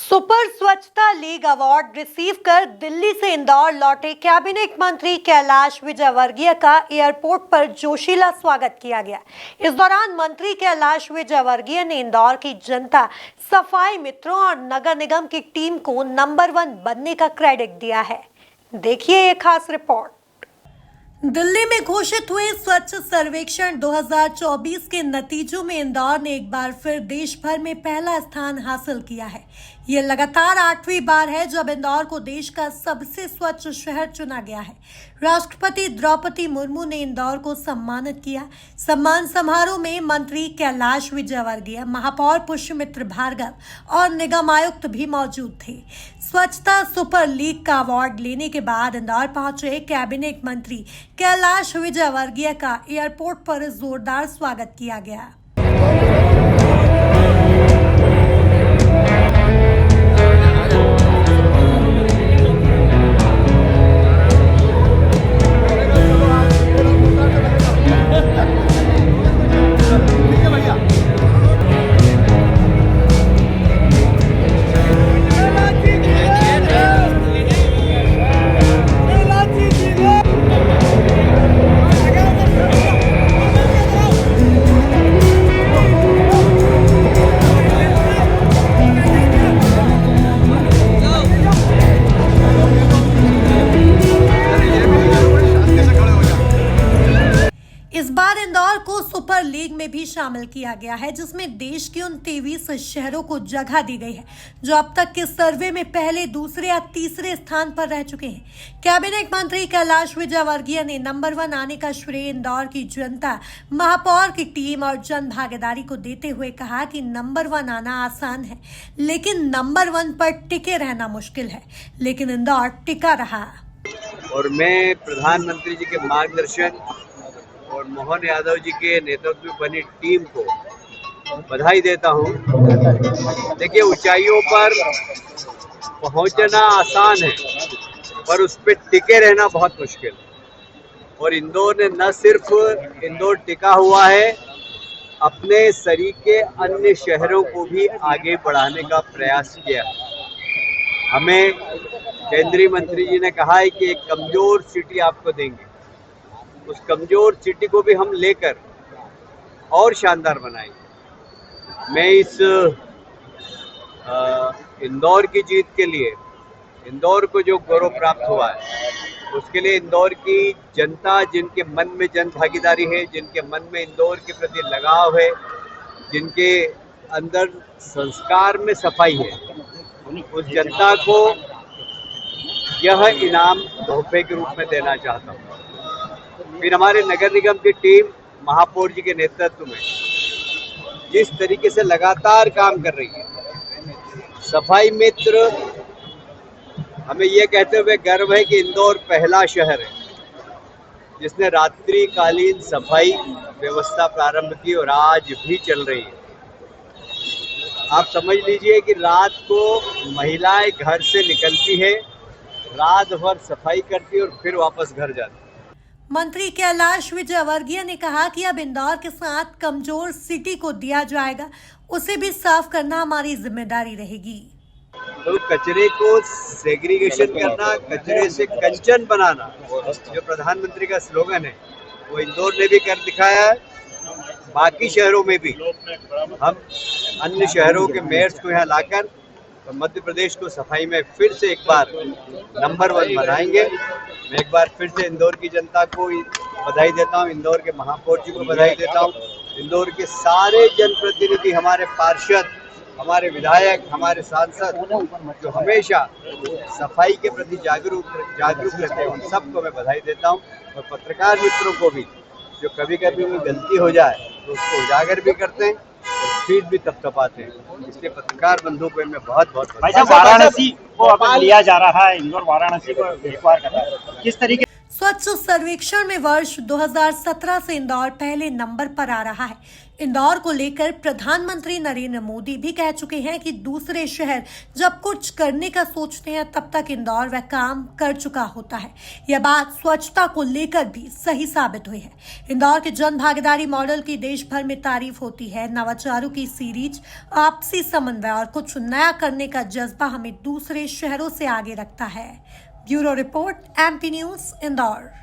Super स्वच्छता league award receive कर दिल्ली से इंदौर लौटे कैबिनेट मंत्री कैलाश विजयवर्गीय का एयरपोर्ट पर जोशीला स्वागत किया गया। इस दौरान मंत्री कैलाश विजयवर्गीय ने इंदौर की जनता, सफाई मित्रों और नगर निगम की टीम को नंबर 1 बनने का क्रेडिट दिया है। देखिए ये खास रिपोर्ट। दिल्ली में घोषित हुए स्वच्छ सर्वेक्षण 2024 के नतीजों में इंदौर ने एक बार फिर देश भर में पहला स्थान हासिल किया है। ये लगातार 8वीं बार है जब इंदौर को देश का सबसे स्वच्छ शहर चुना गया है। राष्ट्रपति द्रौपदी मुर्मू ने इंदौर को सम्मानित किया। सम्मान समारोह में मंत्री कैलाश विजयवर्गीय, महापौर पुष्यमित्र भार्गव और निगम आयुक्त भी मौजूद थे। स्वच्छता सुपर लीग का अवार्ड लेने के बाद इंदौर पहुंचे कैबिनेट मंत्री कैलाश विजयवर्गीय का एयरपोर्ट पर जोरदार स्वागत किया गया। इस बार इंदौर को सुपर लीग में भी शामिल किया गया है, जिसमें देश के उन 23 शहरों को जगह दी गई है जो अब तक के सर्वे में पहले, दूसरे या तीसरे स्थान पर रह चुके हैं। कैबिनेट मंत्री कैलाश विजयवर्गीय ने नंबर 1 आने का श्रेय इंदौर की जनता, महापौर की टीम और जन भागीदारी को देते हुए कहा कि नंबर 1 आना आसान है, लेकिन नंबर 1 पर टिके रहना मुश्किल है, लेकिन इंदौर टिका रहा। और मैं प्रधानमंत्री जी के मार्गदर्शन और मोहन यादव जी के नेतृत्व में बनी टीम को बधाई देता हूं। देखिए, ऊंचाइयों पर पहुंचना आसान है, पर उस पर टिके रहना बहुत मुश्किल है। और इंदौर ने न सिर्फ इंदौर टिका हुआ है, अपने सरीके अन्य शहरों को भी आगे बढ़ाने का प्रयास किया। हमें केंद्रीय मंत्री जी ने कहा है कि एक कमजोर सिटी आपको देंगे, उस कमजोर सिटी को भी हम लेकर और शानदार बनाएंगे। मैं इस इंदौर की जीत के लिए, इंदौर को जो गौरव प्राप्त हुआ है, उसके लिए इंदौर की जनता, जिनके मन में जन भागीदारी है, जिनके मन में इंदौर के प्रति लगाव है, जिनके अंदर संस्कार में सफाई है, उस जनता को यह इनाम तोहफे के रूप में देना चाहता हूँ। फिर हमारे नगर निगम की टीम, महापौर जी के नेतृत्व में जिस तरीके से लगातार काम कर रही है, सफाई मित्र, हमें ये कहते हुए गर्व है कि इंदौर पहला शहर है जिसने रात्रिकालीन सफाई व्यवस्था प्रारंभ की और आज भी चल रही है। आप समझ लीजिए कि रात को महिलाएं घर से निकलती है, रात भर सफाई करती है और फिर वापस घर जाती है। मंत्री कैलाश विजयवर्गीय ने कहा कि अब इंदौर के साथ कमजोर सिटी को दिया जाएगा, उसे भी साफ करना हमारी जिम्मेदारी रहेगी। तो कचरे को सेग्रीगेशन करना, कचरे से कंचन बनाना, जो प्रधानमंत्री का स्लोगन है, वो इंदौर ने भी कर दिखाया है। बाकी शहरों में भी हम अन्य शहरों के मेयर्स को यहाँ लाकर तो मध्य प्रदेश को सफाई में फिर से एक बार नंबर 1 बनाएंगे। मैं एक बार फिर से इंदौर की जनता को बधाई देता हूँ, इंदौर के महापौर जी को बधाई देता हूँ, इंदौर के सारे जनप्रतिनिधि, हमारे पार्षद, हमारे विधायक, हमारे सांसद जो हमेशा सफाई के प्रति जागरूक रहते हैं, उन सबको मैं बधाई देता हूँ। और पत्रकार मित्रों को भी, जो कभी कभी कोई गलती हो जाए तो उसको उजागर भी करते हैं और फीड भी तपतपाते हैं, इसलिए पत्रकार बंधुओं को मैं बहुत वाराणसी को अब लिया जा रहा है, इंदौर वाराणसी को एक बार कर रहा है, किस तरीके स्वच्छ सर्वेक्षण में वर्ष 2017 से इंदौर पहले नंबर पर आ रहा है। इंदौर को लेकर प्रधानमंत्री नरेंद्र मोदी भी कह चुके हैं कि दूसरे शहर जब कुछ करने का सोचते हैं तब तक इंदौर वह काम कर चुका होता है। यह बात स्वच्छता को लेकर भी सही साबित हुई है। इंदौर के जन भागीदारी मॉडल की देश भर में तारीफ होती है। नवाचारों की सीरीज, आपसी समन्वय और कुछ नया करने का जज्बा हमें दूसरे शहरों से आगे रखता है। Bureau report, MP news, Indore.